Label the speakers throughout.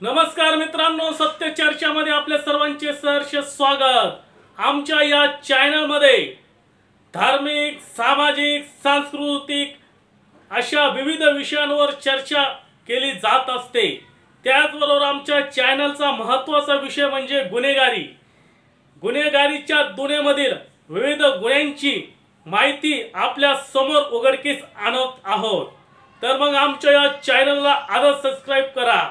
Speaker 1: नमस्कार मित्रांनो, सत्य चर्चामध्ये आपल्या सर्वांचे सहर्ष स्वागत। आमच्या या चॅनल मध्ये धार्मिक, सामाजिक, सांस्कृतिक अशा विविध विषयांवर चर्चा केली जात असते। त्याचबरोबर आमच्या चॅनलचा महत्त्वाचा विषय म्हणजे गुन्हेगारी। गुन्हेगारीच्या दुनियेमधील विविध गुन्ह्यांची माहिती आपल्या समोर उघडकीस आणत आहोत। तर मग आमच्या या चॅनलला आजच सबस्क्राइब करा।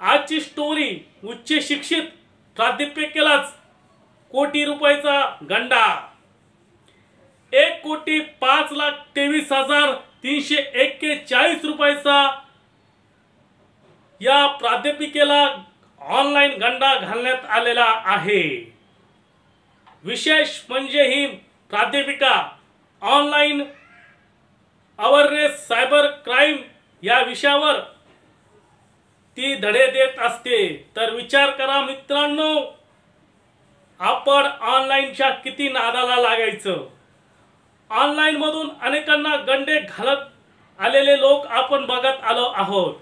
Speaker 1: आजची स्टोरी उच्च शिक्षित प्राध्यापकालाच कोटी रुपयाचा गंडा। 1,05,23,341 रुपयाचा या प्राध्यापिकेला ऑनलाइन गंडा घालण्यात आलेला आहे। विशेष म्हणजे ही प्राध्यापिका ऑनलाइन अवेअरनेस सायबर क्राइम या विषयावर ती धडे देत असते। तर विचार करा मित्रांनो, आपण ऑनलाइनच्या किती नादाला लागायचं। ऑनलाइन मधून अनेकांना गंडे घालत आलेले लोक आपण बघत आलो आहोत।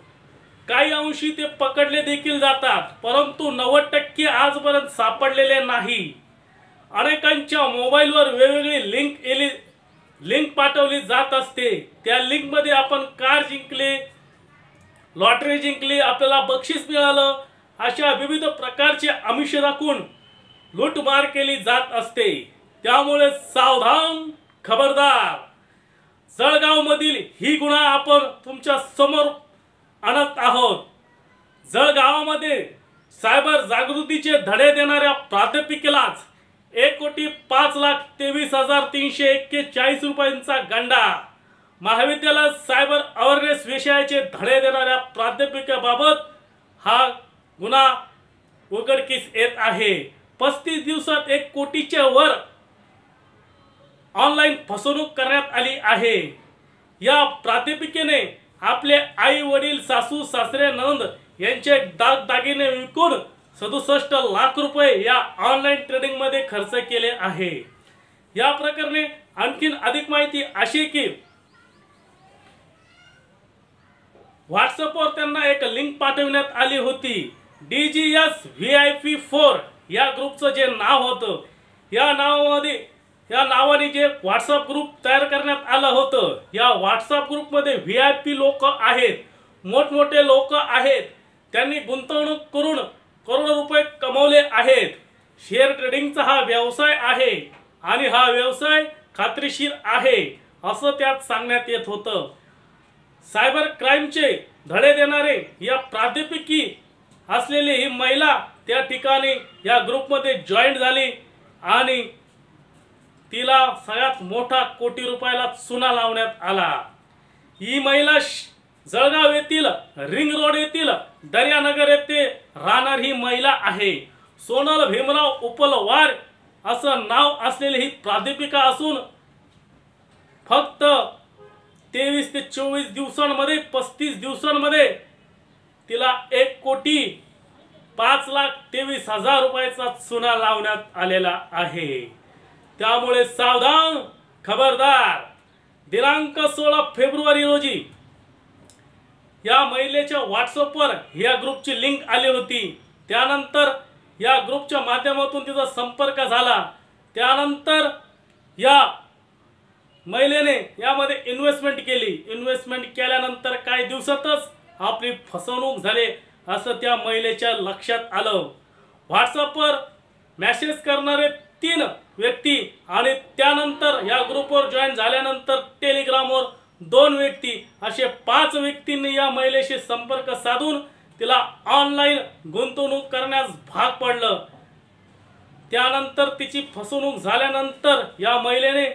Speaker 1: काही अंशी ते पकडले देखील जातात, परंतु 90% आजपर्यंत सापडलेले नाही। अनेकांच्या मोबाईलवर वेगवेगळी लिंक पाठवली जात असते। त्या लिंक मध्ये आपण कार जिंकले, लॉटरी जिंकली, आपल्याला बक्षीस मिळालं, अशा विविध प्रकारचे आमिष दाखवून लूटमार केली जात असते। त्यामुळे सावधान, खबरदार। जळगाव मधील ही गुन्हा आपण तुमच्या समोर आणत आहोत। जळगावामध्ये सायबर जागृतीचे धडे देणाऱ्या प्राध्यापिकेलाच 1,05,23,341 रुपयांचा गंडा। महाविद्यालयात सायबर अवेअरनेस विषयाचे धडे देणाऱ्या प्राध्यापिकेबाबत हा गुन्हा उघडकीस येत आहे। 35 दिवसात 1 कोटीच्या वर ऑनलाइन फसवणूक करण्यात आली आहे। या प्राध्यापिकेने आपले आई वडील, सासू सासरे, नंद यांचे दागिने विकून 67 लाख रुपये या ऑनलाइन ट्रेडिंग मध्ये खर्च केले आहे। या प्रकरणी आणखीन अधिक माहिती अशी की व्हॉट्सअपवर त्यांना एक लिंक पाठवण्यात आली होती। DGS VIP4 या ग्रुपचं जे नाव होतं, या नावाने जे व्हॉट्सअप ग्रुप तयार करण्यात आलं होतं, या व्हॉट्सअप ग्रुपमध्ये VIP लोक आहेत, मोठमोठे लोक आहेत। त्यांनी गुंतवणूक करून करोडो रुपये कमवले आहेत। शेअर ट्रेडिंगचा हा व्यवसाय आहे आणि हा व्यवसाय खात्रीशीर आहे असं त्यात सांगण्यात येत होतं। सायबर क्राइमचे धडे देणारे या प्राध्यापिकी असलेली ही महिला त्या ठिकाणी या ग्रुपमध्ये जॉईन झाली आणि तिला सगळ्यात मोठा कोटी रुपयाला चुना लावण्यात आला। ही महिला जळगाव येथील रिंग रोड येथील दर्यानगर येथे राहणार ही महिला आहे। सोनल भीमराव उपलवार असं नाव असलेली ही प्राध्यापिका असून फक्त 23 ते 24 दिवसांमध्ये 35 दिवसांमध्ये तिला 1,05,23,000 रुपयाचा चुना लावण्यात आलेला आहे। त्यामुळे सावधान, खबरदार। दिनांक 16 फेब्रुवारी रोजी या महिलेच्या व्हॉट्सअपवर या ग्रुपची लिंक आली होती। त्यानंतर या ग्रुपच्या माध्यमातून तिचा संपर्क झाला। त्यानंतर या महिलेने यामध्ये इन्व्हेस्टमेंट केली। इन्व्हेस्टमेंट केल्यानंतर काही दिवसातच आपली फसवणूक झाली असं त्या महिलेच्या लक्षात आलं। व्हॉट्सअपवर मेसेज करणारे 3 व्यक्ती आणि त्यानंतर या ग्रुपवर जॉईन झाल्यानंतर टेलिग्रामवर 2 व्यक्ती, असे 5 व्यक्तींनी या महिलेशी संपर्क साधून तिला ऑनलाइन गुंतवणूक करण्यास भाग पडलं। त्यानंतर तिची फसवणूक झाल्यानंतर या महिलेने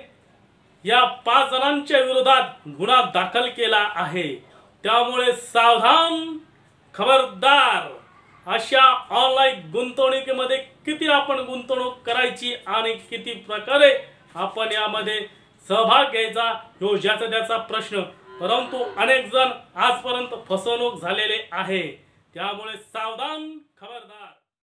Speaker 1: या 5 जणांच्या विरोधात गुन्हा दाखल केला आहे। त्यामुळे सावधान, खबरदार। अशा ऑनलाइन गुंतवणुकीमध्ये किती आपण गुंतवणूक करायची आणि किती प्रकारे आपण यामध्ये सहभाग घ्यायचा ह्यो ज्याचा त्याचा प्रश्न, परंतु अनेक जण आजपर्यंत फसवणूक झालेले आहे। त्यामुळे सावधान, खबरदार।